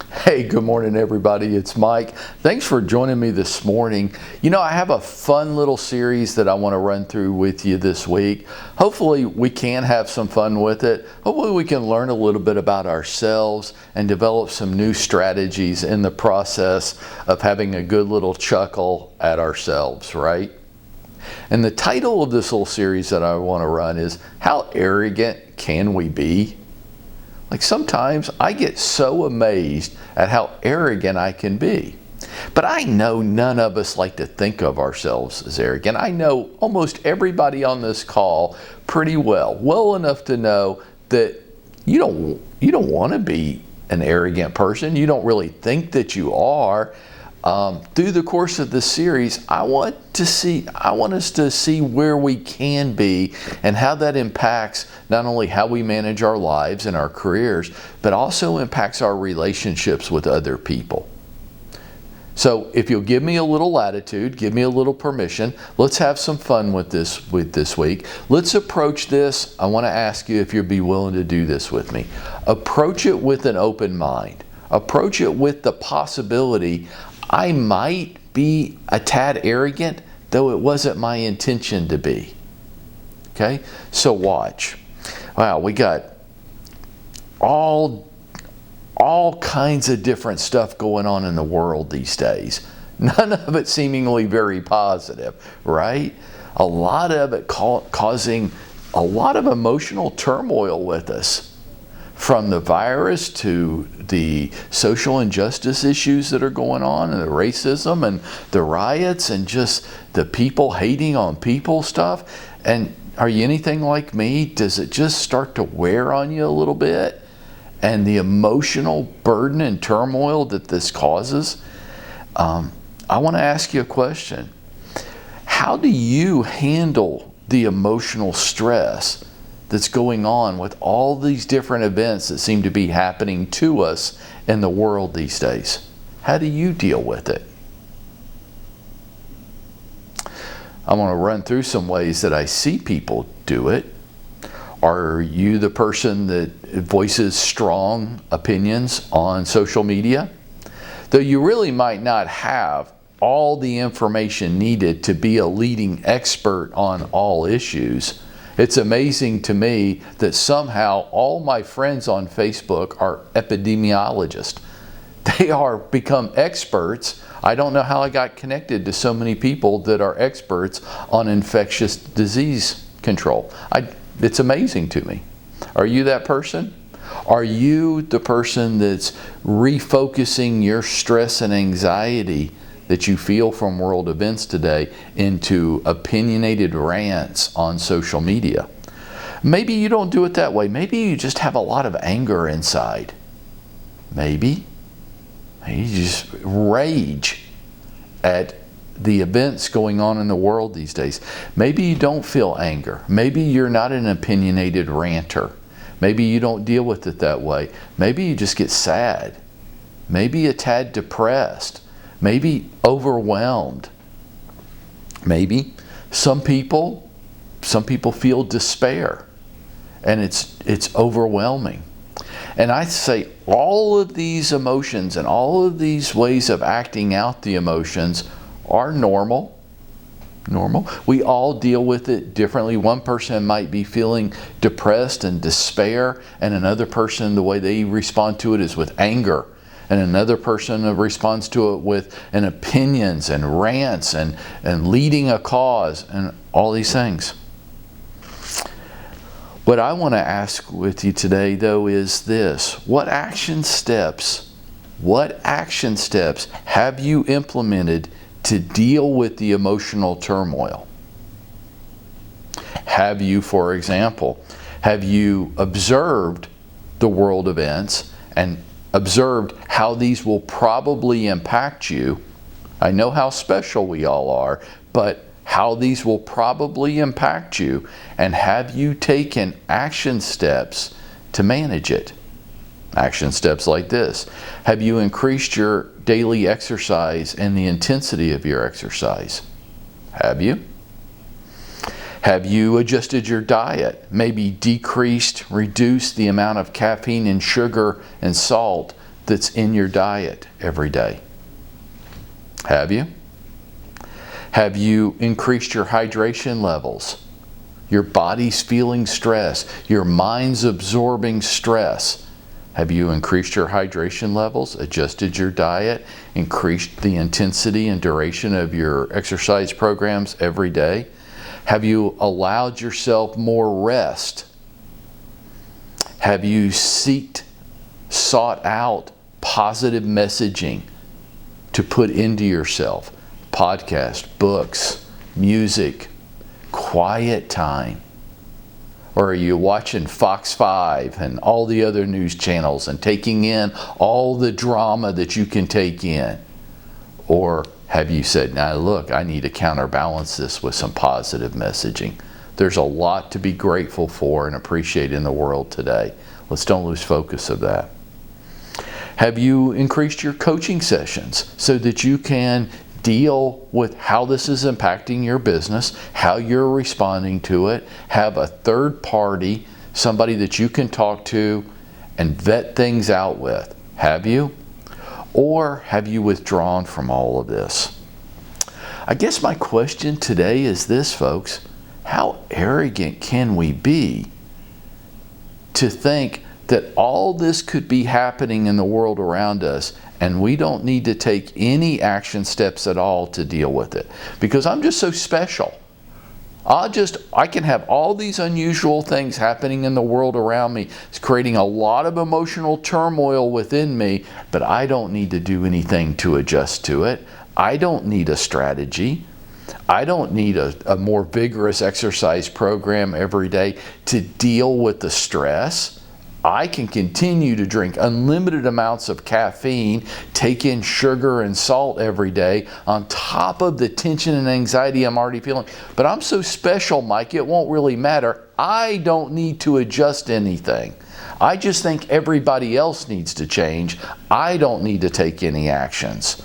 Hey, good morning, everybody. It's Mike. Thanks for joining me this morning. You know, I have a fun little series that I want to run through with you this week. Hopefully, we can have some fun with it. Hopefully, we can learn a little bit about ourselves and develop some new strategies in the process of having a good little chuckle at ourselves, right? And the title of this little series that I want to run is, How Arrogant Can We Be? Like sometimes I get so amazed at how arrogant I can be. But I know none of us like to think of ourselves as arrogant. I know almost everybody on this call pretty well enough to know that you don't want to be an arrogant person. You don't really think that you are. Through the course of this series, I want us to see where we can be and how that impacts not only how we manage our lives and our careers, but also impacts our relationships with other people. So if you'll give me a little latitude, give me a little permission, let's have some fun with this week. Let's approach this. I want to ask you if you'd be willing to do this with me. Approach it with an open mind. Approach it with the possibility I might be a tad arrogant, though it wasn't my intention to be. Okay? So watch. Wow, we got all kinds of different stuff going on in the world these days. None of it seemingly very positive, right? A lot of it causing a lot of emotional turmoil with us. From the virus to the social injustice issues that are going on and the racism and the riots and just the people hating on people stuff. And are you anything like me? Does it just start to wear on you a little bit? And the emotional burden and turmoil that this causes? I want to ask you a question. How do you handle the emotional stress that's going on with all these different events that seem to be happening to us in the world these days? How do you deal with it? I want to run through some ways that I see people do it. Are you the person that voices strong opinions on social media? Though you really might not have all the information needed to be a leading expert on all issues, it's amazing to me that somehow all my friends on Facebook are epidemiologists. They are become experts. I don't know how I got connected to so many people that are experts on infectious disease control. It's amazing to me. Are you that person? Are you the person that's refocusing your stress and anxiety that you feel from world events today into opinionated rants on social media? Maybe you don't do it that way. Maybe you just have a lot of anger inside. Maybe you just rage at the events going on in the world these days. Maybe you don't feel anger. Maybe you're not an opinionated ranter. Maybe you don't deal with it that way. Maybe you just get sad. Maybe a tad depressed. Maybe overwhelmed. Maybe some people feel despair, and it's overwhelming. And I say all of these emotions and all of these ways of acting out the emotions are normal. We all deal with it differently. One person might be feeling depressed and despair, and another person, the way they respond to it is with anger. And another person responds to it with opinions and rants and leading a cause and all these things. What I want to ask with you today, though, is this. What action steps have you implemented to deal with the emotional turmoil? Have you, for example, observed the world events and observed how these will probably impact you? I know how special we all are, but how these will probably impact you, and have you taken action steps to manage it? Action steps like this. Have you increased your daily exercise and the intensity of your exercise? Have you? Have you adjusted your diet? Maybe reduced the amount of caffeine and sugar and salt that's in your diet every day? Have you? Have you increased your hydration levels? Your body's feeling stress. Your mind's absorbing stress. Have you increased your hydration levels, adjusted your diet, increased the intensity and duration of your exercise programs every day? Have you allowed yourself more rest? Have you sought out positive messaging to put into yourself? Podcasts, books, music, quiet time. Or are you watching Fox 5 and all the other news channels and taking in all the drama that you can take in? Or have you said, now look, I need to counterbalance this with some positive messaging? There's a lot to be grateful for and appreciate in the world today. Let's don't lose focus of that. Have you increased your coaching sessions so that you can deal with how this is impacting your business, how you're responding to it, have a third party, somebody that you can talk to and vet things out with? Have you? Or have you withdrawn from all of this? I guess my question today is this, folks. How arrogant can we be to think that all this could be happening in the world around us and we don't need to take any action steps at all to deal with it? Because I'm just so special. I can have all these unusual things happening in the world around me. It's creating a lot of emotional turmoil within me, but I don't need to do anything to adjust to it. I don't need a strategy. I don't need a more vigorous exercise program every day to deal with the stress. I can continue to drink unlimited amounts of caffeine, take in sugar and salt every day on top of the tension and anxiety I'm already feeling. But I'm so special, Mike, it won't really matter. I don't need to adjust anything. I just think everybody else needs to change. I don't need to take any actions.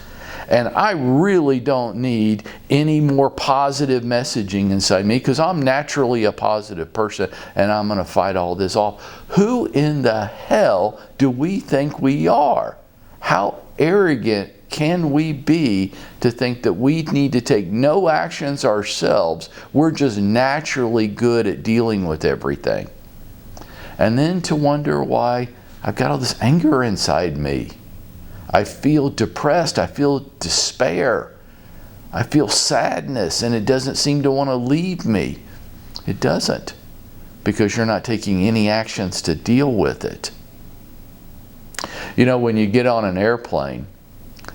And I really don't need any more positive messaging inside me because I'm naturally a positive person and I'm going to fight all this off. Who in the hell do we think we are? How arrogant can we be to think that we need to take no actions ourselves? We're just naturally good at dealing with everything. And then to wonder why I've got all this anger inside me. I feel depressed, I feel despair, I feel sadness, and it doesn't seem to want to leave me. It doesn't, because you're not taking any actions to deal with it. You know, when you get on an airplane,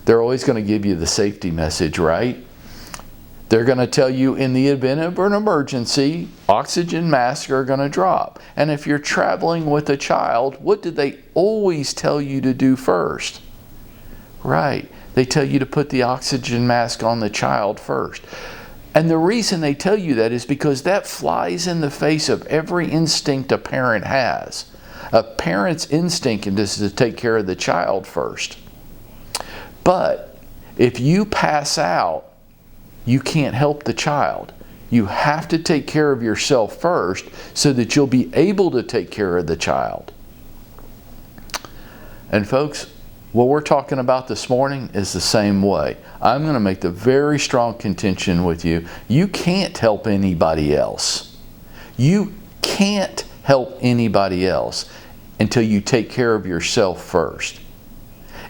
they're always going to give you the safety message, right? They're going to tell you in the event of an emergency, oxygen masks are going to drop. And if you're traveling with a child, what do they always tell you to do first? Right. They tell you to put the oxygen mask on the child first. And the reason they tell you that is because that flies in the face of every instinct a parent has. A parent's instinct is to take care of the child first. But if you pass out, you can't help the child. You have to take care of yourself first so that you'll be able to take care of the child. And folks, what we're talking about this morning is the same way. I'm going to make the very strong contention with you. You can't help anybody else. You can't help anybody else until you take care of yourself first.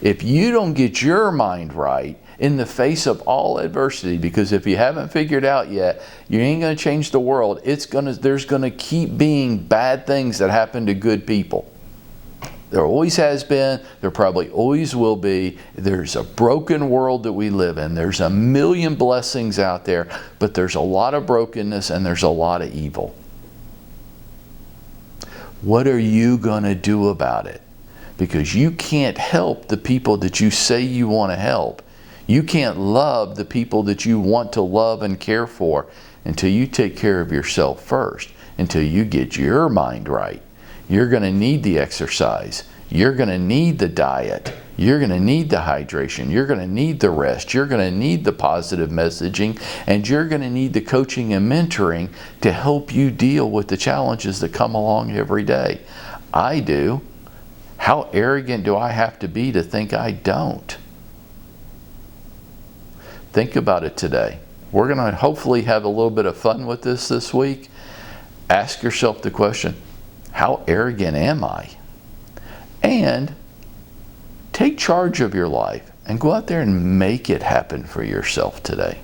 If you don't get your mind right in the face of all adversity, because if you haven't figured out yet, you ain't going to change the world. There's going to keep being bad things that happen to good people. There always has been, there probably always will be. There's a broken world that we live in. There's a million blessings out there, but there's a lot of brokenness and there's a lot of evil. What are you going to do about it? Because you can't help the people that you say you want to help. You can't love the people that you want to love and care for until you take care of yourself first, until you get your mind right. You're going to need the exercise. You're going to need the diet. You're going to need the hydration. You're going to need the rest. You're going to need the positive messaging. And you're going to need the coaching and mentoring to help you deal with the challenges that come along every day. I do. How arrogant do I have to be to think I don't? Think about it today. We're going to hopefully have a little bit of fun with this week. Ask yourself the question, how arrogant am I? And take charge of your life and go out there and make it happen for yourself today.